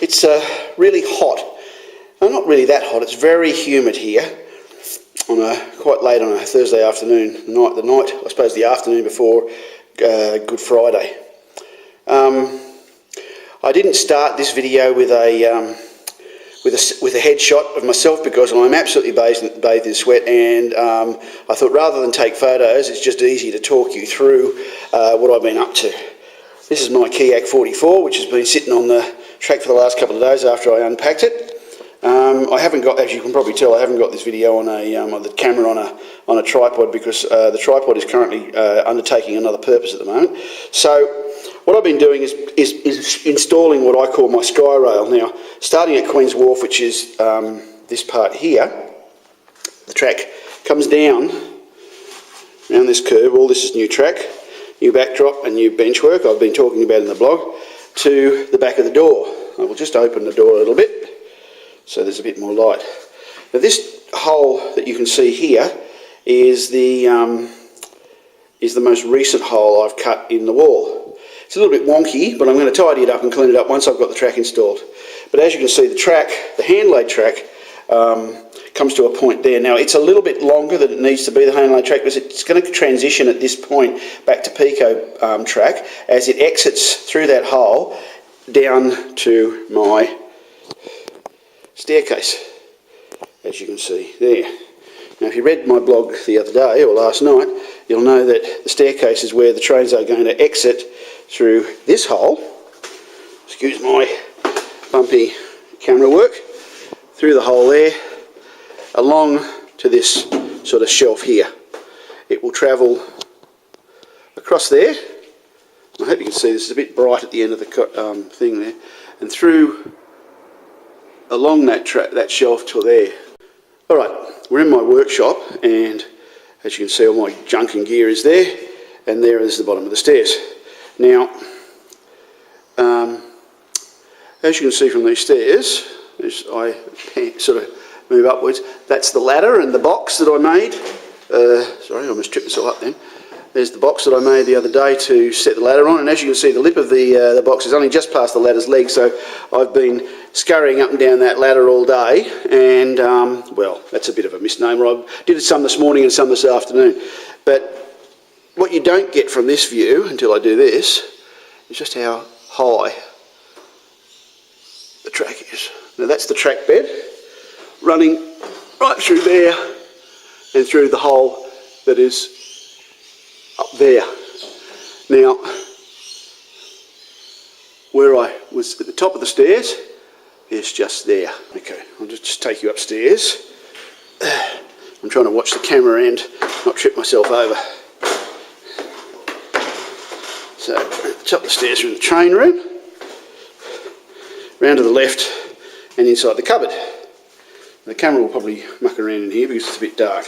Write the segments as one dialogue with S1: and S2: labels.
S1: It's really hot. Well, not really that hot, it's very humid here quite late on a Thursday afternoon, the night, I suppose the afternoon before Good Friday. I didn't start this video with a headshot of myself because I'm absolutely bathed in sweat, and I thought rather than take photos, it's just easy to talk you through what I've been up to. This is my Kiak 44, which has been sitting on the track for the last couple of days after I unpacked it. I haven't got, as you can probably tell, I haven't got this video on the camera on a tripod because the tripod is currently undertaking another purpose at the moment. So what I've been doing is installing what I call my Skyrail. Now, starting at Queen's Wharf, which is this part here, the track comes down around this curve. All this is new track, new backdrop and new benchwork I've been talking about in the blog, to the back of the door. I will just open the door a little bit so there's a bit more light. Now this hole that you can see here is the most recent hole I've cut in the wall. It's a little bit wonky, but I'm going to tidy it up and clean it up once I've got the track installed. But as you can see, the track, the hand-laid track, comes to a point there. Now it's a little bit longer than it needs to be, the hand-laid track, because it's going to transition at this point back to Pico track as it exits through that hole down to my staircase, as you can see there. Now if you read my blog the other day or last night, you'll know that the staircase is where the trains are going to exit through this hole, excuse my bumpy camera work, through the hole there, along to this sort of shelf here. It will travel across there. I hope you can see this is a bit bright at the end of the thing there, and through along that shelf to there. Alright, we're in my workshop, and as you can see, all my junk and gear is there, and there is the bottom of the stairs. Now, as you can see from these stairs, as I sort of move upwards, that's the ladder and the box that I made. Sorry, I almost tripped myself up then. There's the box that I made the other day to set the ladder on, and as you can see, the lip of the box is only just past the ladder's leg, so I've been scurrying up and down that ladder all day, and well, that's a bit of a misnomer. I did some this morning and some this afternoon, but what you don't get from this view until I do this is just how high the track is. Now that's the track bed running right through there and through the hole that is up there. Now, where I was at the top of the stairs is just there. Okay, I'll just take you upstairs. I'm trying to watch the camera and not trip myself over. So, at the top of the stairs are in the train room, round to the left and inside the cupboard. The camera will probably muck around in here because it's a bit dark.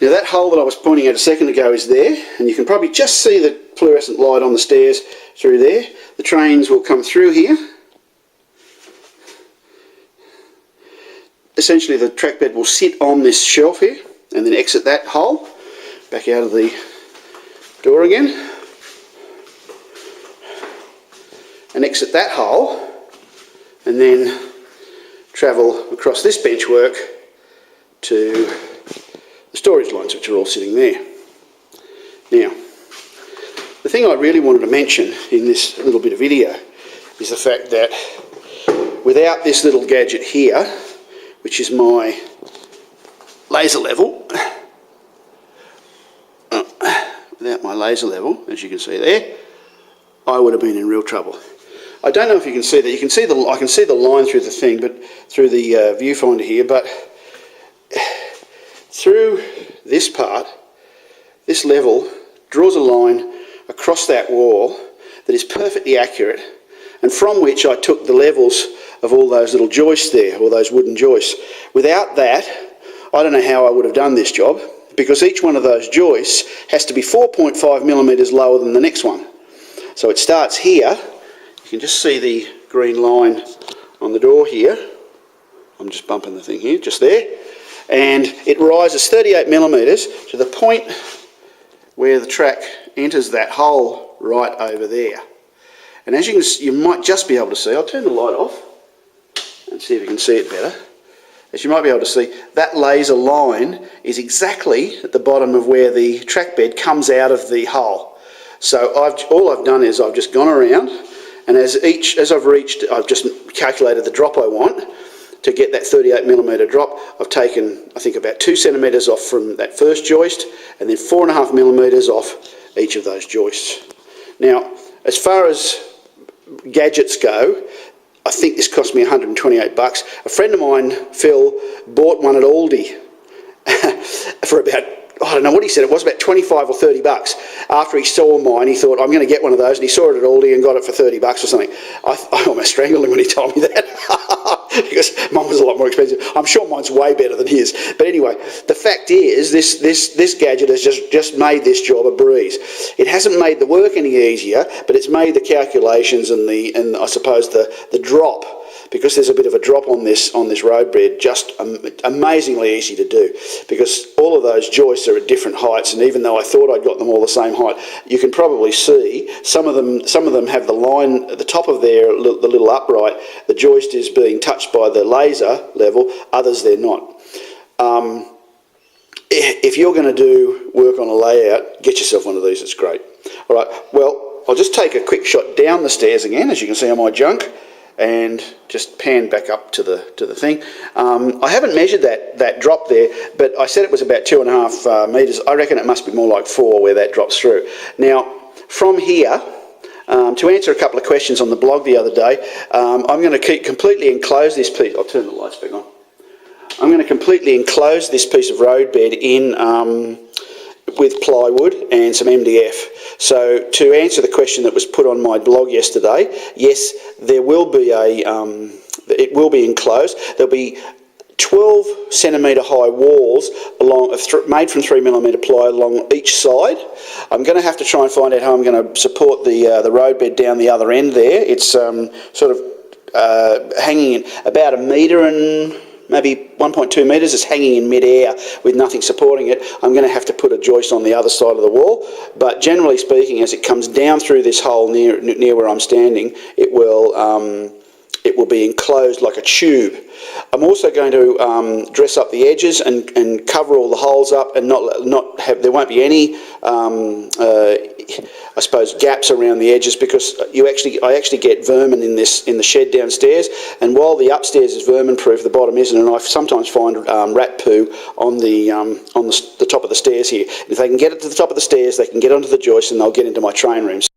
S1: Now that hole that I was pointing at a second ago is there, and you can probably just see the fluorescent light on the stairs through there. The trains will come through here. Essentially the track bed will sit on this shelf here and then exit that hole, back out of the door again, and exit that hole, and then travel across this benchwork to the storage lines, which are all sitting there. Now, the thing I really wanted to mention in this little bit of video is the fact that without this little gadget here, which is my laser level, without my laser level, as you can see there, I would have been in real trouble. I don't know if you can see that. You can see I can see the line through the thing, but through the viewfinder here, but through this part, this level draws a line across that wall that is perfectly accurate, and from which I took the levels of all those little joists there, all those wooden joists. Without that, I don't know how I would have done this job, because each one of those joists has to be 4.5 millimeters lower than the next one. So it starts here. You can just see the green line on the door here. I'm just bumping the thing here, just there. And it rises 38 millimeters to the point where the track enters that hole right over there. And as you might just be able to see, I'll turn the light off and see if you can see it better. As you might be able to see, that laser line is exactly at the bottom of where the track bed comes out of the hole. So all I've done is I've just gone around, and as I've reached, I've just calculated the drop I want to get that 38mm drop. I've taken, I think, about 2 centimetres off from that first joist, and then 4.5mm off each of those joists. Now, as far as gadgets go, I think this cost me 128 bucks. A friend of mine, Phil, bought one at Aldi for about, I don't know what he said, it was about 25 or 30 bucks. After he saw mine, he thought, I'm going to get one of those, and he saw it at Aldi and got it for 30 bucks or something. I almost strangled him when he told me that, because mine was a lot more expensive. I'm sure mine's way better than his. But anyway, the fact is, this gadget has just made this job a breeze. It hasn't made the work any easier, but it's made the calculations and I suppose the drop, because there's a bit of a drop on this road bed, just amazingly easy to do, because all of those joists are at different heights, and even though I thought I'd got them all the same height, you can probably see some of them have the line at the top of the little upright. The joist is being touched by the laser level, others they're not. If you're going to do work on a layout, get yourself one of these, it's great. All right, well, I'll just take a quick shot down the stairs again, as you can see on my junk, and just pan back up to the thing. I haven't measured that drop there, but I said it was about 2.5 metres. I reckon it must be more like 4 where that drops through. Now, from here, to answer a couple of questions on the blog the other day, I'm going to completely enclose this piece. I'll turn the lights back on. I'm going to completely enclose this piece of road bed in with plywood and some MDF. So to answer the question that was put on my blog yesterday, yes, there will be it will be enclosed. There'll be 12 centimetre high walls made from 3mm ply along each side. I'm going to have to try and find out how I'm going to support the road bed down the other end there. It's sort of hanging in about 1 metre and maybe 1.2 metres. It's hanging in mid-air with nothing supporting it. I'm going to have to put a joist on the other side of the wall, but generally speaking, as it comes down through this hole near where I'm standing, it will be enclosed like a tube. I'm also going to dress up the edges and cover all the holes up, and there won't be any I suppose gaps around the edges, because I actually get vermin in the shed downstairs, and while the upstairs is vermin proof, the bottom isn't, and I sometimes find rat poo on the top of the stairs here. If they can get it to the top of the stairs, they can get onto the joist and they'll get into my train rooms.